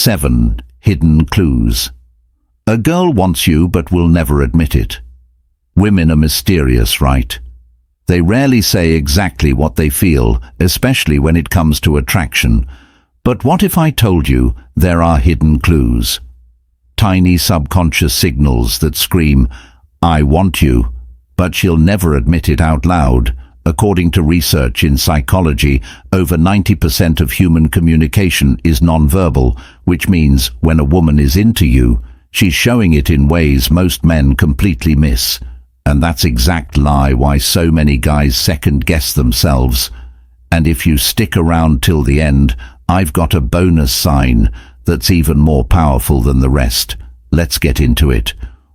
7. Hidden clues. A girl wants you but will never admit it. Women are mysterious, right? They rarely say exactly what they feel, especially when it comes to attraction. But what if I told you there are hidden clues? Tiny subconscious signals that scream, "I want you," but she'll never admit it out loud. According to research in psychology, over 90% of human communication is nonverbal, which means when a woman is into you, she's showing it in ways most men completely miss. And that's exact lie why so many guys second-guess themselves. And if you stick around till the end, I've got a bonus sign that's even more powerful than the rest. Let's get into it.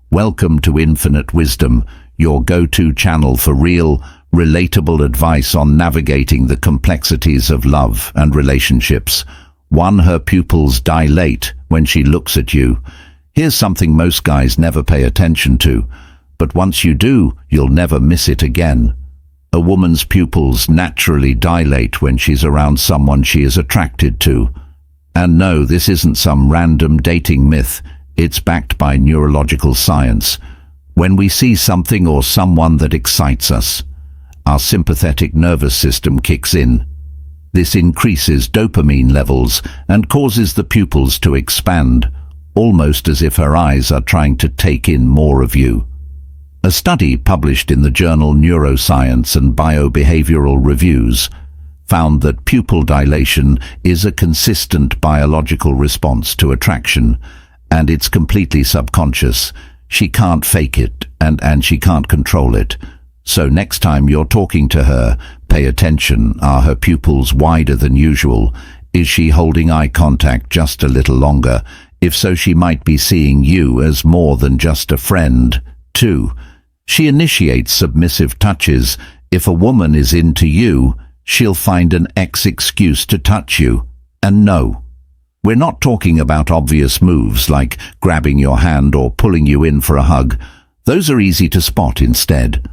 Welcome to Infinite Wisdom, your go-to channel for real, relatable advice on navigating the complexities of love and relationships. 1. Her pupils dilate when she looks at you. Here's something most guys never pay attention to, but once you do, you'll never miss it again. A woman's pupils naturally dilate when she's around someone she is attracted to. And no, this isn't some random dating myth. It's backed by neurological science. When we see something or someone that excites us, our sympathetic nervous system kicks in. This increases dopamine levels and causes the pupils to expand, almost as if her eyes are trying to take in more of you. A study published in the journal Neuroscience and Biobehavioral Reviews found that pupil dilation is a consistent biological response to attraction, and it's completely subconscious. She can't fake it, and she can't control it. So next time you're talking to her, pay attention. Are her pupils wider than usual? Is she holding eye contact just a little longer? If so, she might be seeing you as more than just a friend. 2. She initiates submissive touches. If a woman is into you, she'll find an excuse to touch you. And no, we're not talking about obvious moves like grabbing your hand or pulling you in for a hug. Those are easy to spot instead.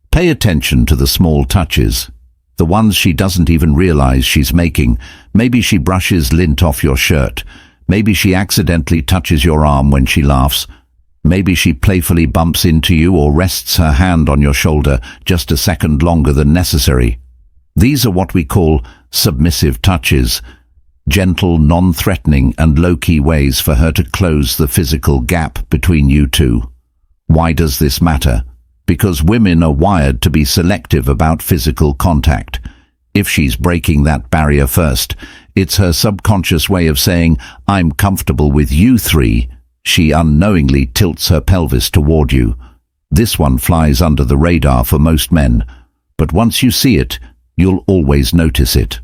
Pay attention to the small touches, the ones she doesn't even realize she's making. Maybe she brushes lint off your shirt. Maybe she accidentally touches your arm when she laughs. Maybe she playfully bumps into you or rests her hand on your shoulder just a second longer than necessary. These are what we call submissive touches, gentle, non-threatening and low-key ways for her to close the physical gap between you two. Why does this matter? Because women are wired to be selective about physical contact. If she's breaking that barrier first, it's her subconscious way of saying, "I'm comfortable with you three." She unknowingly tilts her pelvis toward you. This one flies under the radar for most men, but once you see it, you'll always notice it.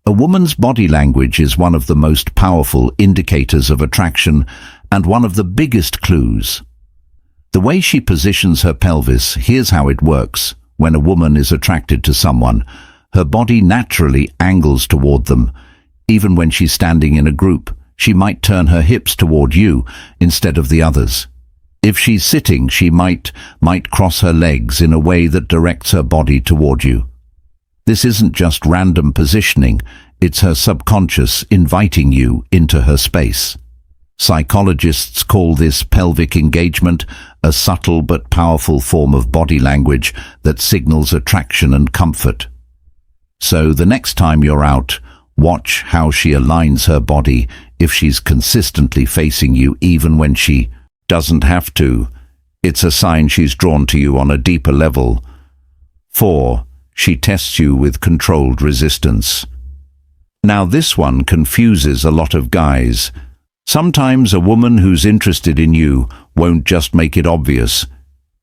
A woman's body language is one of the most powerful indicators of attraction and one of the biggest clues. The way she positions her pelvis, here's how it works. When a woman is attracted to someone, her body naturally angles toward them. Even when she's standing in a group, she might turn her hips toward you instead of the others. If she's sitting, she might cross her legs in a way that directs her body toward you. This isn't just random positioning, it's her subconscious inviting you into her space. Psychologists call this pelvic engagement, a subtle but powerful form of body language that signals attraction and comfort. So the next time you're out, watch how she aligns her body. If she's consistently facing you even when she doesn't have to, it's a sign she's drawn to you on a deeper level. 4. She tests you with controlled resistance. Now this one confuses a lot of guys. Sometimes a woman who's interested in you won't just make it obvious.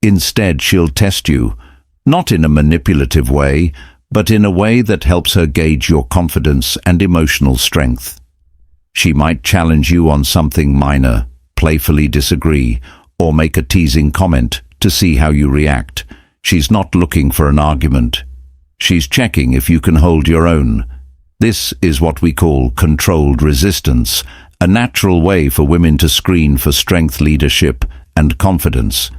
Instead, she'll test you, not in a manipulative way, but in a way that helps her gauge your confidence and emotional strength. She might challenge you on something minor, playfully disagree, or make a teasing comment to see how you react. She's not looking for an argument. She's checking if you can hold your own. This is what we call controlled resistance, a natural way for women to screen for strength, leadership, and confidence.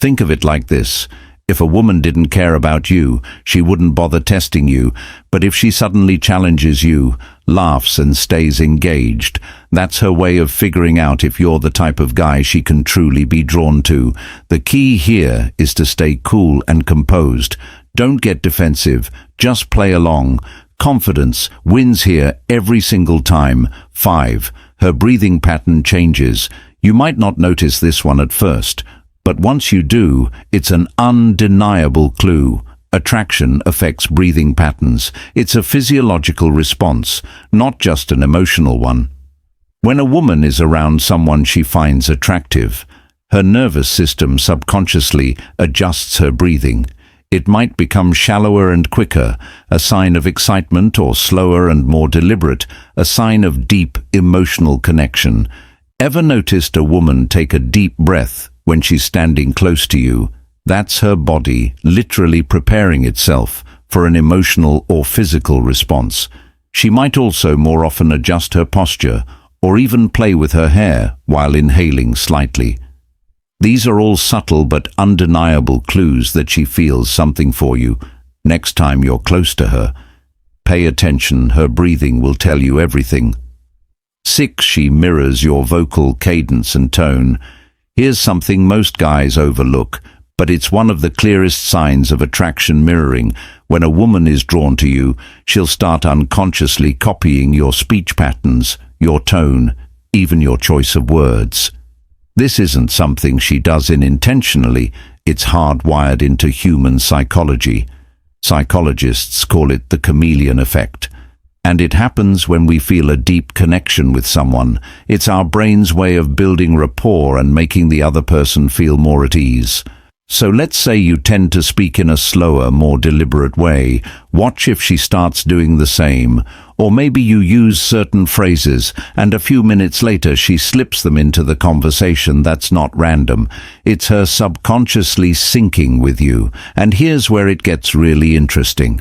Think of it like this. If a woman didn't care about you, she wouldn't bother testing you, but if she suddenly challenges you, laughs and stays engaged, that's her way of figuring out if you're the type of guy she can truly be drawn to. The key here is to stay cool and composed. Don't get defensive, just play along. Confidence wins here every single time. 5. Her breathing pattern changes. You might not notice this one at first, but once you do, it's an undeniable clue. Attraction affects breathing patterns. It's a physiological response, not just an emotional one. When a woman is around someone she finds attractive, her nervous system subconsciously adjusts her breathing. It might become shallower and quicker, a sign of excitement, or slower and more deliberate, a sign of deep emotional connection. Ever noticed a woman take a deep breath when she's standing close to you? That's her body literally preparing itself for an emotional or physical response. She might also more often adjust her posture or even play with her hair while inhaling slightly. These are all subtle but undeniable clues that she feels something for you. Next time you're close to her, pay attention. Her breathing will tell you everything. 6. She mirrors your vocal cadence and tone. Here's something most guys overlook, but it's one of the clearest signs of attraction: mirroring. When a woman is drawn to you, she'll start unconsciously copying your speech patterns, your tone, even your choice of words. This isn't something she does intentionally, it's hardwired into human psychology. Psychologists call it the chameleon effect. And it happens when we feel a deep connection with someone. It's our brain's way of building rapport and making the other person feel more at ease. So let's say you tend to speak in a slower, more deliberate way. Watch if she starts doing the same. Or maybe you use certain phrases, and a few minutes later she slips them into the conversation. That's not random. It's her subconsciously syncing with you. And here's where it gets really interesting.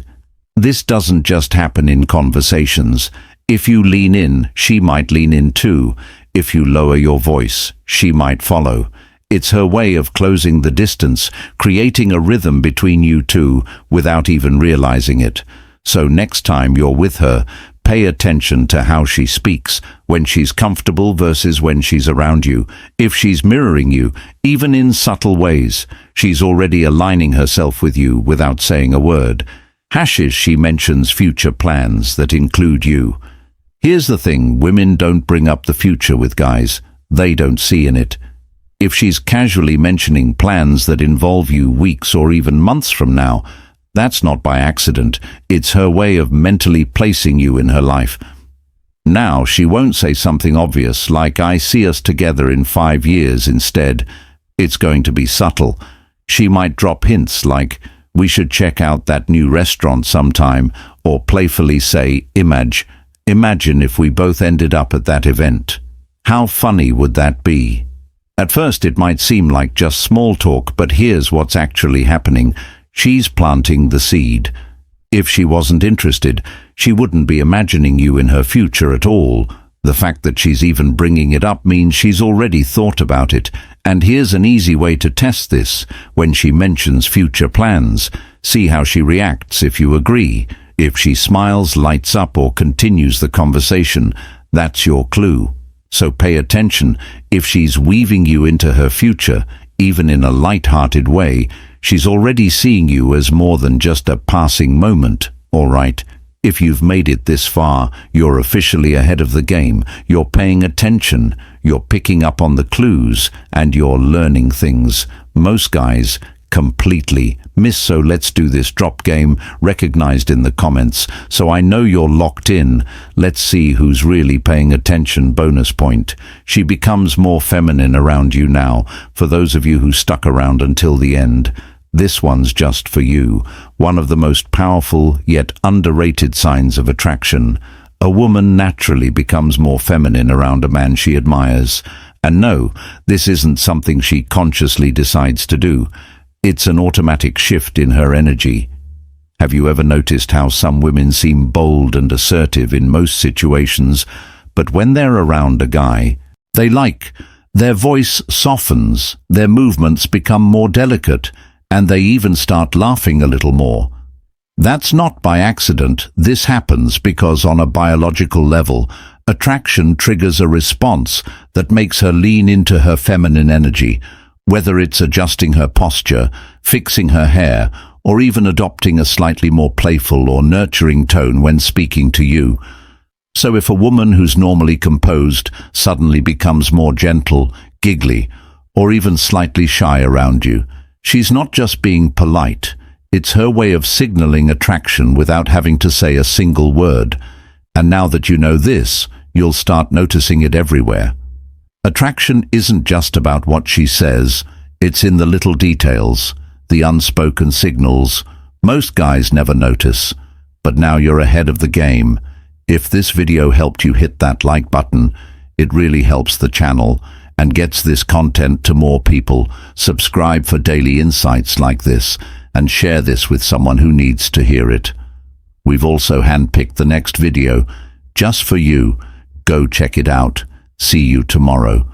This doesn't just happen in conversations. If you lean in, she might lean in too. If you lower your voice, she might follow. It's her way of closing the distance, creating a rhythm between you two without even realizing it. So next time you're with her, pay attention to how she speaks, when she's comfortable versus when she's around you. If she's mirroring you, even in subtle ways, she's already aligning herself with you without saying a word. Hashes, she mentions future plans that include you. Here's the thing, women don't bring up the future with guys. They don't see in it. If she's casually mentioning plans that involve you weeks or even months from now, that's not by accident. It's her way of mentally placing you in her life. Now, she won't say something obvious like, "I see us together in 5 years" instead. It's going to be subtle. She might drop hints like, "We should check out that new restaurant sometime," or playfully say, Imagine if we both ended up at that event. How funny would that be?" At first it might seem like just small talk, but here's what's actually happening. She's planting the seed. If she wasn't interested, she wouldn't be imagining you in her future at all. The fact that she's even bringing it up means she's already thought about it. And here's an easy way to test this. When she mentions future plans, see how she reacts if you agree. If she smiles, lights up, or continues the conversation, that's your clue. So pay attention. If she's weaving you into her future, even in a light-hearted way, she's already seeing you as more than just a passing moment. All right, if you've made it this far, you're officially ahead of the game. You're paying attention, you're picking up on the clues, and you're learning things. Most guys completely miss. So let's do this drop game, recognized in the comments, so I know you're locked in. Let's see who's really paying attention. Bonus point. She becomes more feminine around you now. For those of you who stuck around until the end, this one's just for you. One of the most powerful yet underrated signs of attraction. A woman naturally becomes more feminine around a man she admires. And no, this isn't something she consciously decides to do. It's an automatic shift in her energy. Have you ever noticed how some women seem bold and assertive in most situations, but when they're around a guy their voice softens, their movements become more delicate, and they even start laughing a little more. That's not by accident. This happens because on a biological level, attraction triggers a response that makes her lean into her feminine energy, whether it's adjusting her posture, fixing her hair, or even adopting a slightly more playful or nurturing tone when speaking to you. So if a woman who's normally composed suddenly becomes more gentle, giggly, or even slightly shy around you, she's not just being polite. It's her way of signaling attraction without having to say a single word. And now that you know this, you'll start noticing it everywhere. Attraction isn't just about what she says, it's in the little details, the unspoken signals. Most guys never notice, but now you're ahead of the game. If this video helped you hit that like button, it really helps the channel and gets this content to more people. Subscribe for daily insights like this and share this with someone who needs to hear it. We've also handpicked the next video just for you. Go check it out. See you tomorrow.